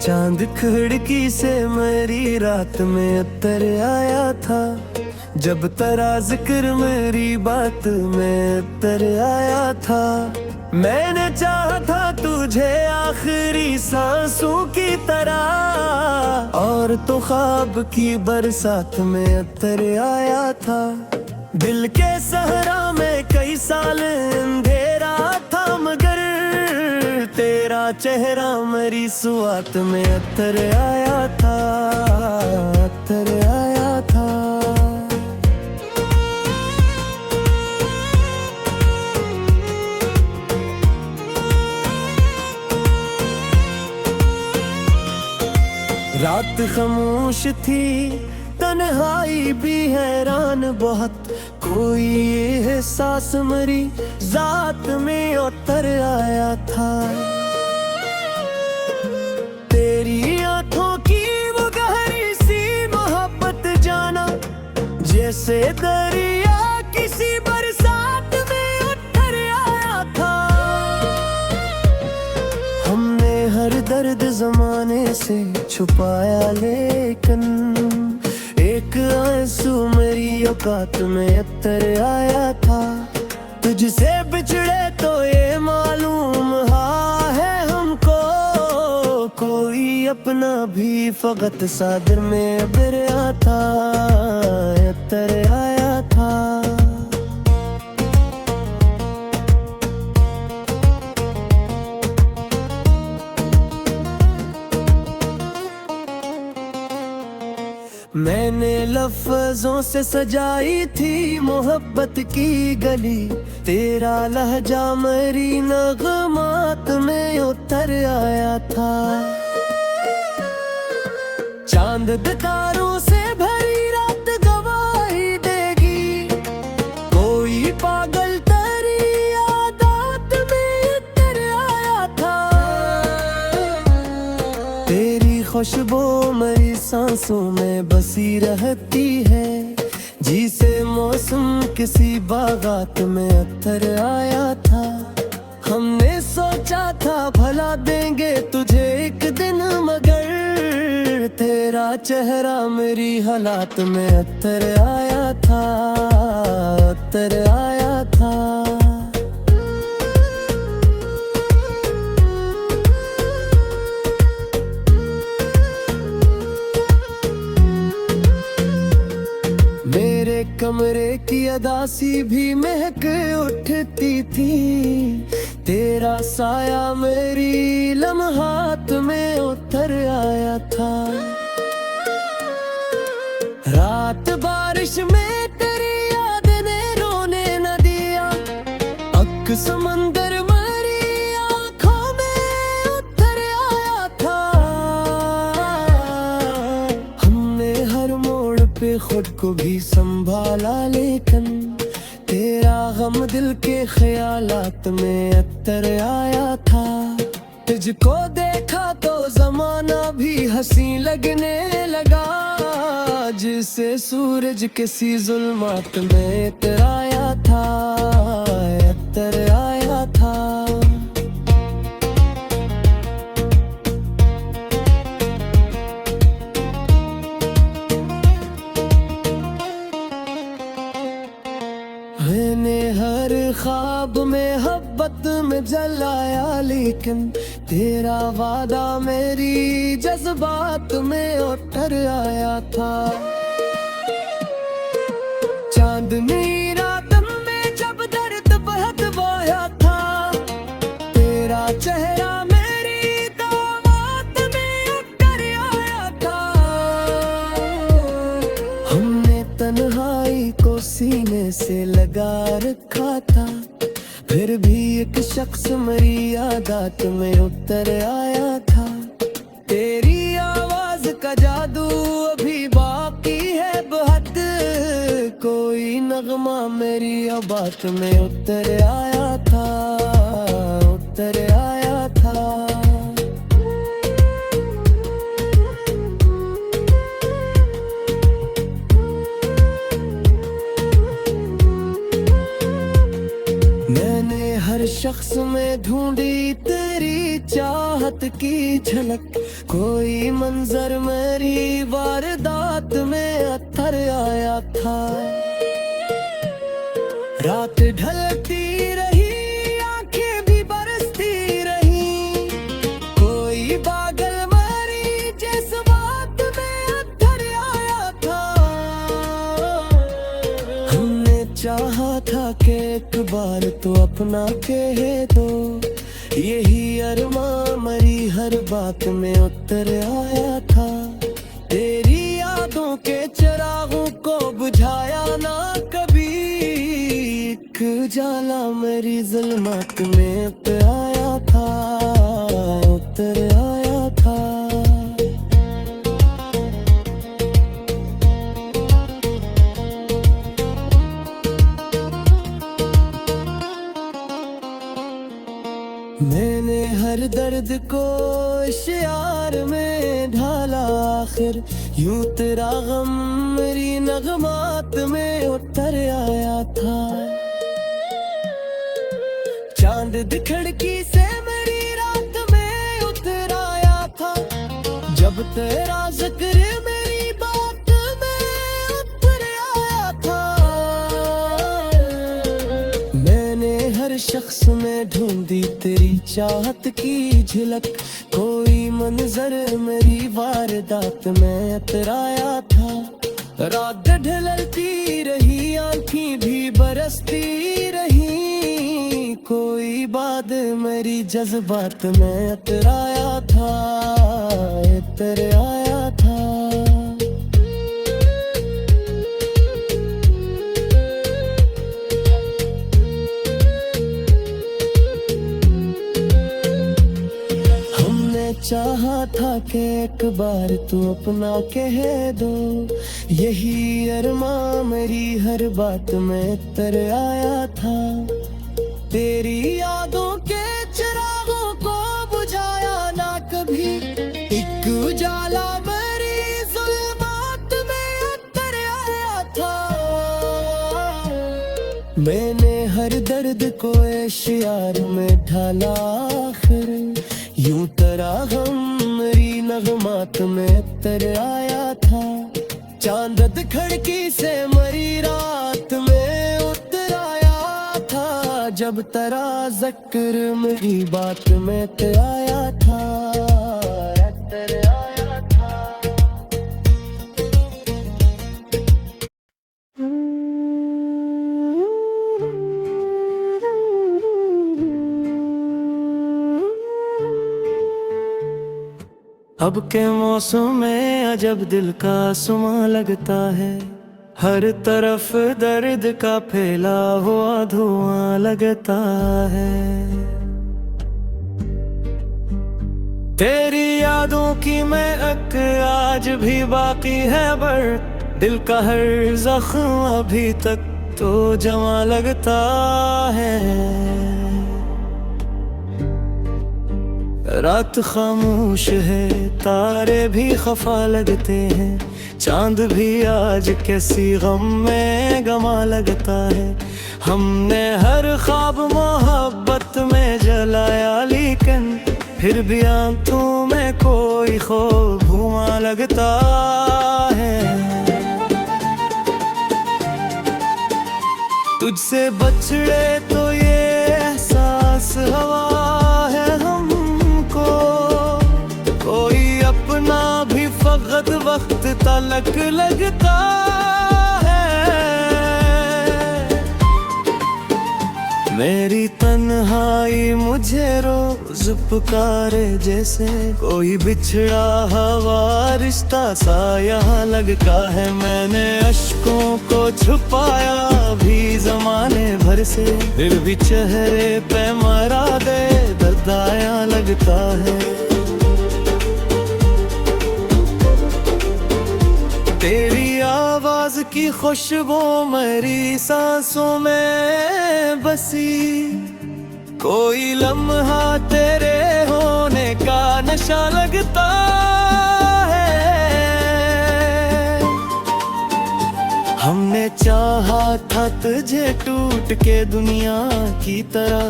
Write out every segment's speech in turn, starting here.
चांद खिड़की से मेरी रात में उतर आया था। जब तेरा जिक्र मेरी बात में उतर आया था। मैंने चाहा था तुझे आखिरी सांसों की तरह, और तो ख्वाब की बरसात में उतर आया था। दिल के सहरा में कई साल अंधेरा था, मगर तेरा चेहरा मेरी सुआत में उतर आया था, उतर आया था। रात खामोश थी, तन्हाई भी हैरान बहुत। कोई एहसास मेरी जात में उतर आया था। तेरी आंखों की वो गहरी सी मोहब्बत जाना, जैसे दरिया किसी बरसात में उतर आया था। हमने हर दर्द जमाने से छुपाया, लेकिन एक आंसू मेरी औकात में उतर आया था। तुझसे बिछड़े तो ये मालूम है हमको, कोई अपना भी फकत सादर में उतर आता, उतर आया था। मैंने लफ्जों से सजाई थी मोहब्बत की गली, तेरा लहजा मेरी नगमात में उतर आया था। चांद तारों से भरी रात गवाही देगी, कोई पागल तेरी आदत में उतर आया था। तेरी खुशबू मेरी सांसों में बसी रहती है, जिसे मौसम किसी बागात में उतर आया था। हमने सोचा था भला देंगे तुझे एक दिन, मगर तेरा चेहरा मेरी हालात में उतर आया था, उतर आया था। मेरे कमरे की अदासी भी महक उठती थी, तेरा साया मेरी लम्हात में उतर आया था। रात बारिश में तेरी याद ने रोने न दिया, अक समंदर मेरी आंखों में उतर आया था। हमने हर मोड़ पे खुद को भी संभाला, लेकिन तेरा गम दिल के ख्यालात में उतर आया था। तुझको देखा तो जमाना भी हंसी लगने लगा, जिसे सूरज किसी जुल्मात में उतर आया था, उतर आया था। मैंने हर ख्वाब में मोहब्बत में जलाया, लेकिन तेरा वादा मेरी जज्बात में उतर आया था। चांदनी रात में जब दर्द बहुत बहा था, तेरा चेहरा मेरी दावत में उतर आया था। हमने तन्हाई को सीने से लगा रखा था, फिर भी एक शख्स मेरी आदत में उतर आया था। तेरी आवाज का जादू अभी बाकी है बहुत, कोई नगमा मेरी बात में उतर आया था, उतर आया था। शख्स में ढूंढी तेरी चाहत की झलक, कोई मंजर मेरी वारदात में अत्थर आया था। रात ढलती रही, आंखें भी बरसती रही, कोई पागल मरी जिस बात में अत्थर आया था। हमने चाहा था कि एक बार तो अपना कह दो, यही अरमां मरी हर बात में उतर आया था। तेरी यादों के चिरागों को बुझाया ना कभी, एक उजाला मेरी ज़ुल्मत में उतर आया था, उतर आया था। मैंने हर दर्द को इश्यार में ढाला, आखिर यूं तेरा गम मेरी नगमात में उतर आया था। चांद खिड़की से मेरी रात में उतर आया था, जब तेरा जिक्र मेरी बात में उतर आया था। मैंने हर शख्स में ढूंढी तेरी चाहत की झलक, कोई मंजर मेरी वारदात में उतराया था। रात ढलती रही, आंखें भी बरसती रही, कोई बात मेरी जज्बात में उतराया था, उतर आया था। चाहा था कि एक बार तू अपना कह दो, यही अरमां मेरी हर बात में उतर आया था। तेरी यादों के चिरागों को बुझाया ना कभी, एक उजाला मेरी ज़ुल्मत में उतर आया था। मैंने हर दर्द को इश्यार में ढाला, आखिर यूं तेरा गम मेरी नगमात में उतर आया था। चांद खिड़की से मरी रात में उतर आया था, जब तेरा जिक्र मेरी बात में उतर आया था, उतर आया था। अब के मौसम में अजब दिल का सुमा लगता है, हर तरफ दर्द का फैला हुआ धुआं लगता है। तेरी यादों की महक आज भी बाकी है, पर दिल का हर जख्म अभी तक तो जमा लगता है। रात खामोश है, तारे भी खफा लगते हैं, चांद भी आज कैसी गम में गमा लगता है। हमने हर ख्वाब मोहब्बत में जलाया, लेकिन फिर भी आंखों में कोई खौफ धुआं लगता है। तुझसे बछड़े तो ये एहसास हवा है हमको, कोई अपना भी फकत वक्त तलक लगता है। मेरी तन्हाई मुझे रोज पुकारे, जैसे कोई बिछड़ा हवा रिश्ता सा यहाँ लगता है। मैंने अश्कों को छुपाया भी जमाने भर से, फिर भी चेहरे पे मरा दे दर्दाया लगता है। तेरी आवाज की खुशबू मेरी सांसों में बसी, कोई लम्हा तेरे होने का नशा लगता है। हमने चाहा था तुझे टूट के दुनिया की तरह,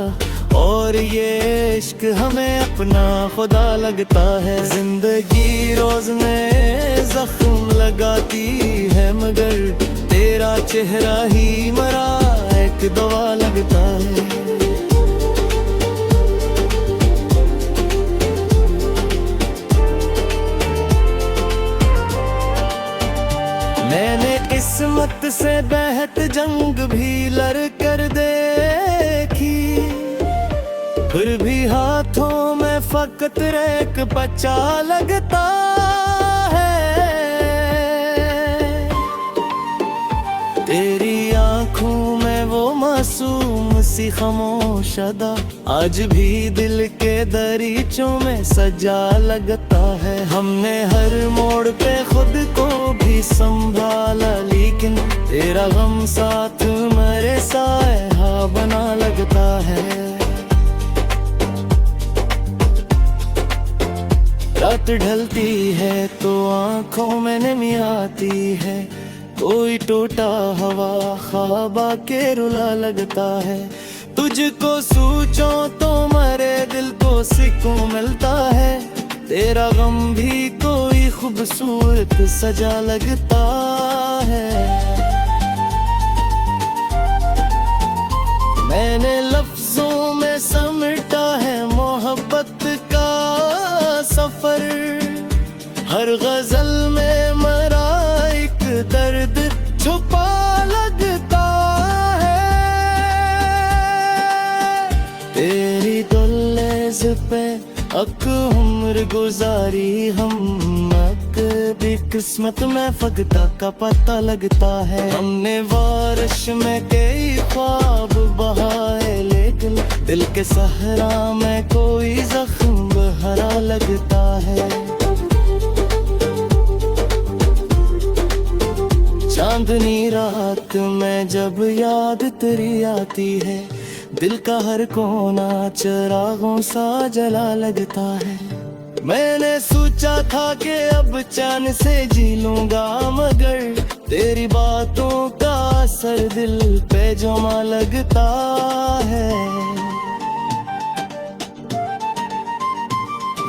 और ये इश्क हमें अपना खुदा लगता है। जिंदगी रोज में जख्म लगाती है, मगर तेरा चेहरा ही मरा एक दवा लगता है। मैंने किस्मत से बेहद जंग भी लड़ कर देखी, फिर भी हाथों में फकत एक बच्चा लगता है। तेरी आंखों में वो मासूम सी खामोश अदा आज भी दिल के दरीचों में सजा लगता है। हमने हर मोड़ पे खुद को भी संभाला, लेकिन तेरा गम साथ मेरे साया बना लगता है। रात ढलती है तो आंखों में नमी आती है, कोई टूटा हवा ख्वाब के रुला लगता है। तुझको सोचो तो मेरे दिल को सुकून मिलता है, तेरा गम भी कोई खूबसूरत सजा लगता है। मैंने लफ्जों में समेटा है मोहब्बत का सफर, हर गजल में मरा एक दर्द छुपा लगता है। तेरी दुल्लेज पे अक उम्र गुजारी हम, भी किस्मत में फगता का पता लगता है। हमने बारिश में कई ख्वाब बहाए, लेकिन दिल के सहरा में कोई जख्म हरा लगता है। चांदनी रात में जब याद तेरी आती है, दिल का हर कोना चिरागों सा जला लगता है। मैंने सोचा था कि अब चैन से जी लूंगा, मगर तेरी बातों का असर दिल पे जमा लगता है।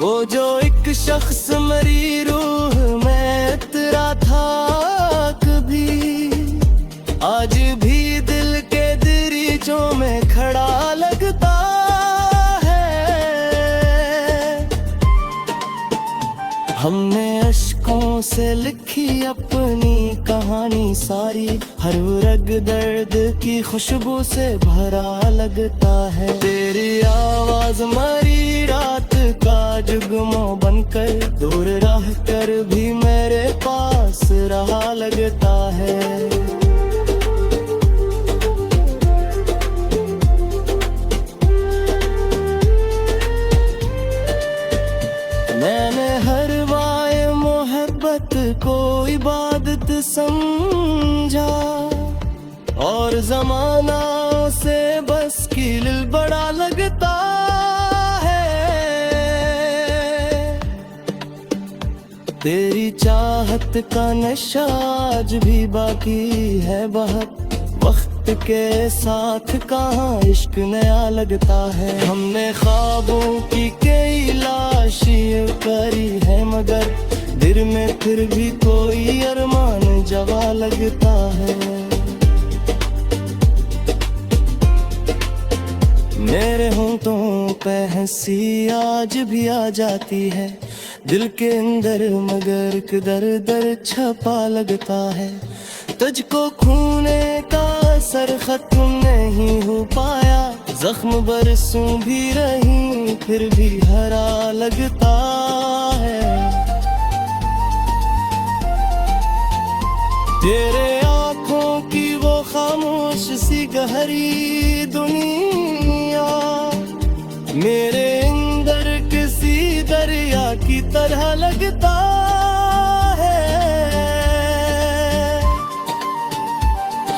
वो जो एक शख्स मेरी रूह में उतरा था कभी, आज भी दिल के दरीचों में खड़ा लगता है। हमने अश्कों से लिखी अपनी कहानी सारी, हर रग दर्द की खुशबू से भरा लगता है। तेरी आवाज मरी रात का जुगमो बनकर, दूर रह कर भी मेरे पास रहा लगता है। मैंने हर वाय मोहब्बत को इबादत समझा, और जमाना से बस कील बड़ा लगता है। तेरी चाहत का नशा आज भी बाकी है बहुत, वक्त के साथ कहाँ इश्क नया लगता है। हमने ख्वाबों की कई लाशियां करी है, मगर दिल में फिर भी कोई अरमान जवा लगता है। मेरे होंठों पे हंसी आज भी आ जाती है, दिल के अंदर मगर दर दर छपा लगता है। तुझको खूने का असर खत्म नहीं हो पाया, जख्म बरसों भी रही फिर भी हरा लगता है। तेरे आँखों की वो खामोश सी गहरी दुनिया, मेरे अंदर किसी दरिया की तरह लगता है।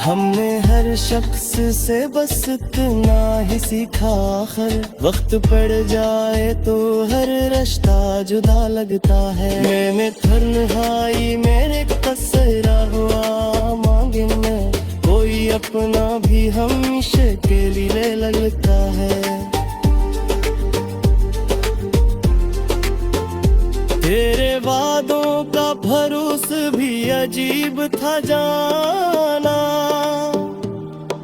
हमने हर शख्स से बस इतना ही सीखा, आखिर वक्त पड़ जाए तो हर रिश्ता जुदा लगता है। मैंने तन्हाई मेरे कसरा हुआ मांगे में, कोई अपना भी हमेशा के लिए लगता है। अजीब था जाना,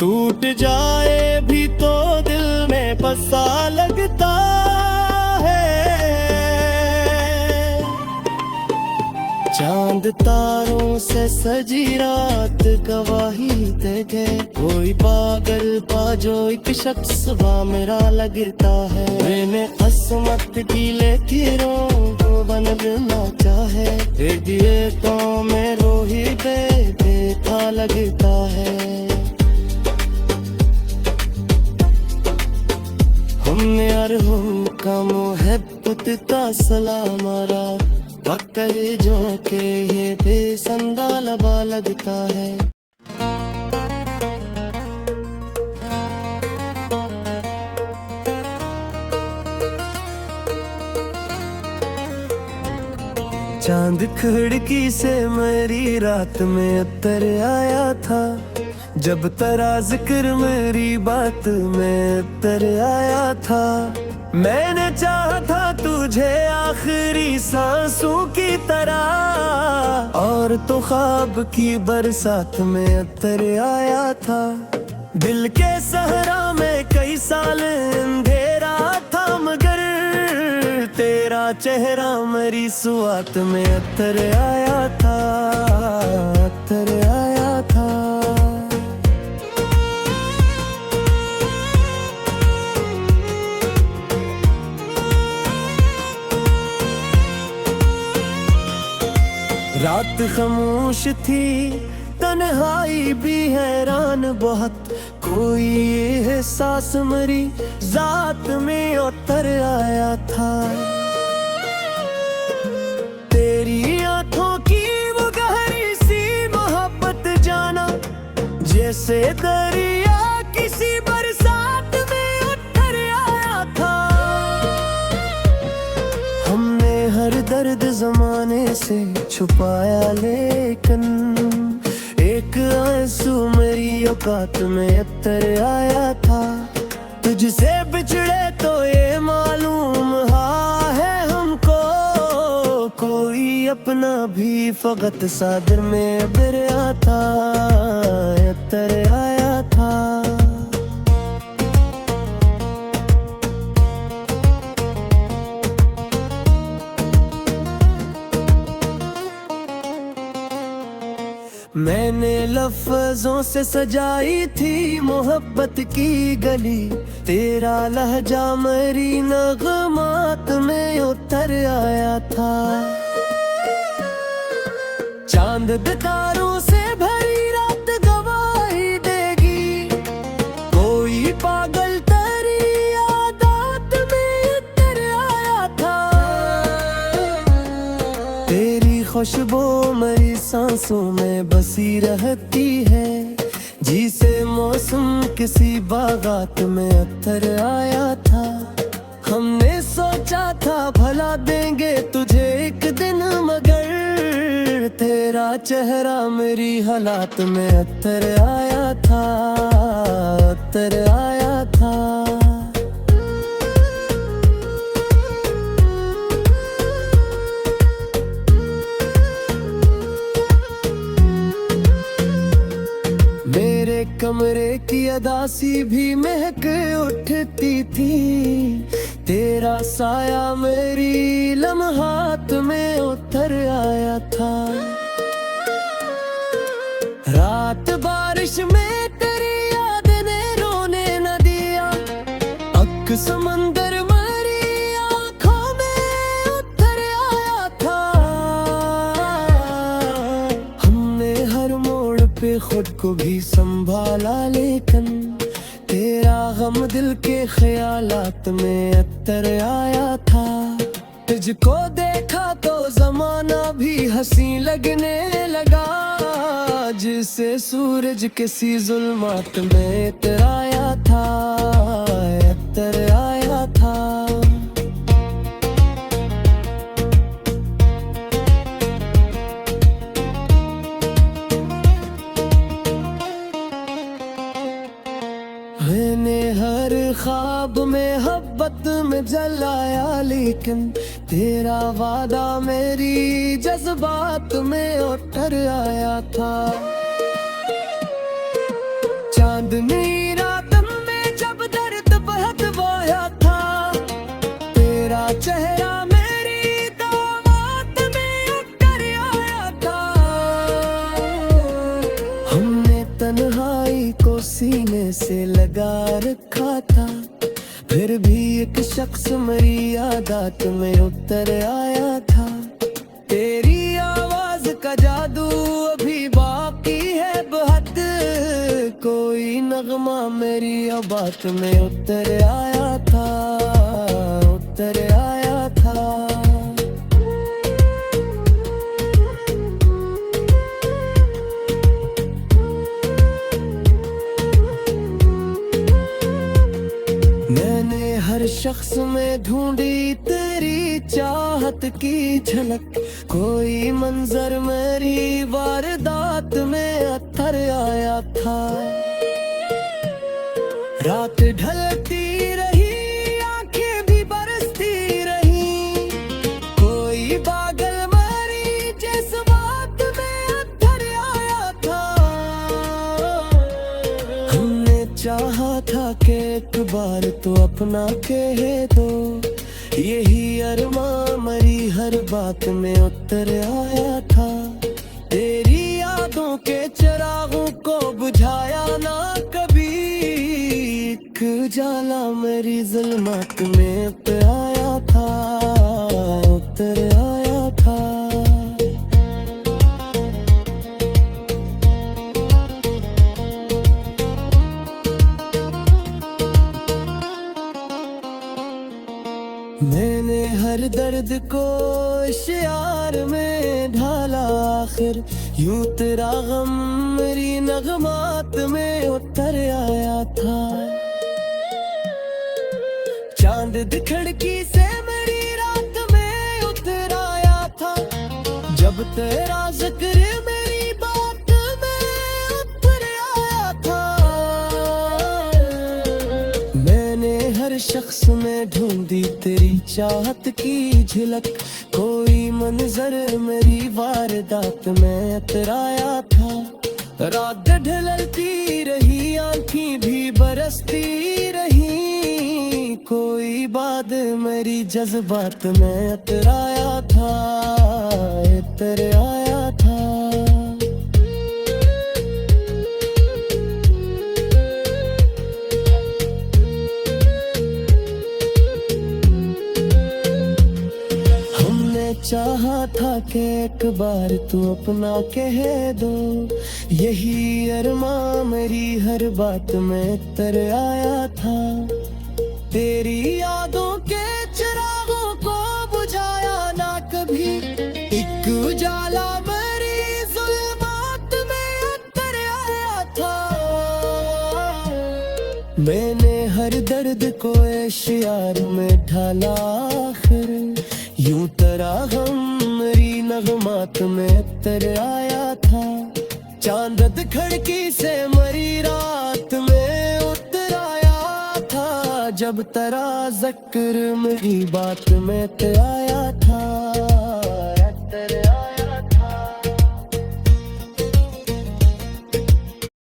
टूट जाए भी तो दिल में बसा लगता है। चांद तारों से सजी रात गवाही दे गए, कोई पागल पा जो एक शख्स बा मेरा लगता है। मैंने असमत गीले तीरों को बनना चाहे, दिए तो मैं रोही बेथा लगता है। हमने अरहुम का मोहब्बत का सलाम मारा, पक्कर जो के ये बेसंदा लबा लगता है। चांद खिड़की से मेरी रात में उतर आया था, जब तेरा जिक्र मेरी बात में उतर आया था। मैंने चाहा था तुझे आखिरी सांसों की तरह, और तो ख्वाब की बरसात में उतर आया था। दिल के सहरा में कई साल अंधेरा था, मगर तेरा चेहरा मेरी सुआत में उतर आया था, उतर आया था। रात खामोश थी, तन्हाई भी हैरान बहुत, कोई एहसास मेरी जात में उतर आया था। तेरी आंखों की वो गहरी सी मोहब्बत जाना, जैसे दरिया किसी बरसात में उतर आया था। हमने हर दर्द जमाने से छुपाया, लेकिन एक आंसू मेरी औकात में उतर आया था। तुझसे बिछड़े तो ये मालूम है हमको, कोई अपना भी फकत सादर में उतर आता, उतर आया था। मैंने लफ्जों से सजाई थी मोहब्बत की गली, तेरा लहजा मेरी नगमात में उतर आया था। चांद तारों से भरी रात गवाही देगी, कोई पागल तेरी आदत में उतर आया था। तेरी खुशबू मेरी सांसों में बसी रहती है, जिसे मौसम किसी बागात में उतर आया था। हमने सोचा था भला देंगे तुझे एक दिन, मगर तेरा चेहरा मेरी हालात में उतर आया था, उतर आया था। कमरे की अदासी भी महक उठती थी, तेरा साया मेरी लम्हात में उतर आया था। रात बारिश में तेरी याद ने रोने न दिया, अक समंदर मेरी आंखों में उतर आया था। हमने हर मोड़ पे खुद को भी संभाला, लेकिन तेरा गम दिल के ख्यालात में उतर आया था। तुझको देखा तो जमाना भी हंसी लगने लगा, जिसे सूरज किसी जुल्मात में उतर आया था, उतर आया था। मैंने हर ख्वाब में मोहब्बत में जलाया, लेकिन तेरा वादा मेरी जज्बात में उतर आया था। चांदनी रात में जब दर्द बहुत बोया था, तेरा चेहरा मेरी दावत में उतर आया था। हमने तन्हाई को सीने से लगा रखा था, फिर भी एक शख्स मेरी आदत में उतर आया था। तेरी आवाज का जादू अभी बाकी है बहुत, कोई नगमा मेरी बात में उतर आया था, उतर आया था। मैंने हर शख्स में ढूंढी तेरी चाहत की झलक, कोई मंजर मेरी वारदात में अत्तर आया था। रात ढलती रही, आंखें भी बरसती रही, कोई पागल मेरी जिस बात में अत्तर आया था। हमने चाहा था कि एक बार तो अपना कह दो, यही अरमां मरी हर बात में उतर आया था। तेरी यादों के चिरागों को बुझाया ना कभी, एक उजाला मेरी ज़ुल्मत में उतर आया था, उतर आया था। मैंने हर दर्द को इश्यार में ढाला, आखिर यूं तेरा गम मेरी नगमात में उतर आया था। चांद खिड़की से मेरी रात में उतर आया था, जब तेरा जिक्र मेरी बात में उतर आया था। मैंने हर शख्स में ढूंढी तेरी चाहत की झलक, कोई मंजर मेरी वारदात में उतर आया था। रात ढलती रही, आंखें भी बरसती रही, कोई बात मेरी जज्बात में उतर आया था, उतर आया था। चाहा था कि एक बार तू अपना कह दो, यही अरमां मेरी हर बात में उतर आया था। तेरी यादों के चिरागों को बुझाया ना कभी, एक उजाला मेरी ज़ुल्मत में उतर आया था। मैंने हर दर्द को इश्यार में ढाला, आखिर यूं तेरा गम मेरी नगमात में उतर आया था। चांद खिड़की से मरी रात में उतर आया था, जब तेरा जिक्र मेरी बात में उतर आया था, उतर आया।